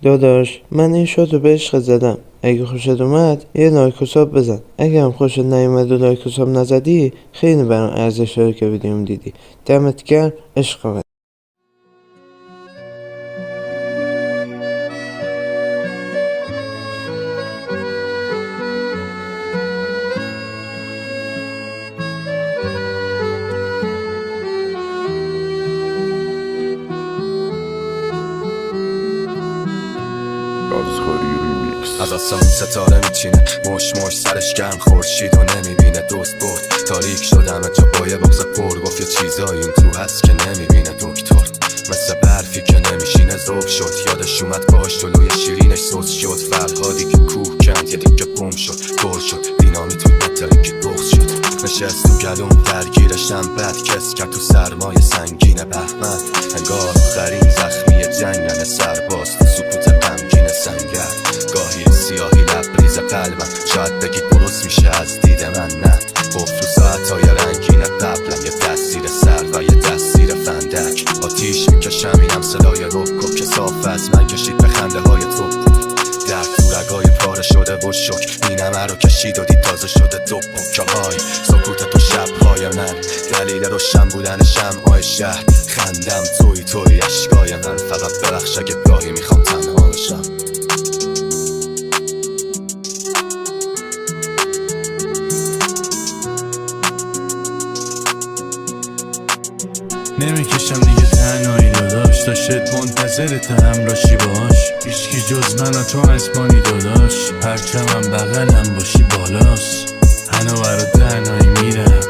داداش من این شات رو به عشق زدم، اگه خوشت اومد یه لایک و ساب بزن، اگه هم خوشت نیومد و لایک و ساب نزدی خیلی برام ارزش داره که ویدیوم دیدی. دمت گرم، عشق. از آسمون ستاره میچینه، مش سرش گرم، خورشید و نمیبینه، دوست برد تاریک شدم جا با یه بغض پر، گفت یه چیزایی اون تو هست که نمیبینه دکتر، مثل برفی که نمیشینه ذوب شد، یادش اومد باش جلوی شیرینش سوز شد، فرهادی که کوه کند یه دیگه بوم شد، پر شد دینامی تو نتره که بغض شد، نشست تو گلوم درگیرشم، بد کس کرد تو سرمای سنگین بهمن، انگار آخرین زخمی جنگن سرباز تو سکوت غمگین سنگر، گاهی سیاهی لبریز قلبم، شاید بگی درست میشه از دید من، نه گفت تو ساعتهای رنگین قبلم، یه دستیر سر و یه دستیر فندک، آتیش میکشم اینم صدای روکو که صاف از من کشید به خنده های تو بود، درد تو رگای پاره شده و شک، اینمه رو کشید و دید تازه شده دو پکه های سکوت تو شبهای من، دلیل روشن بودن شمعای شهر، خندم توی اشکای من، فقط ببخش اگه گاهی میخوام تنها بشم. نمیکشم دیگه تنهایی داداش، تا شد منتظر تا همراشی باش، هیچکی جز من و تو اسمانی داداش، پرچمم بغلم باشی بالاست، هنو برا تنهایی میرم.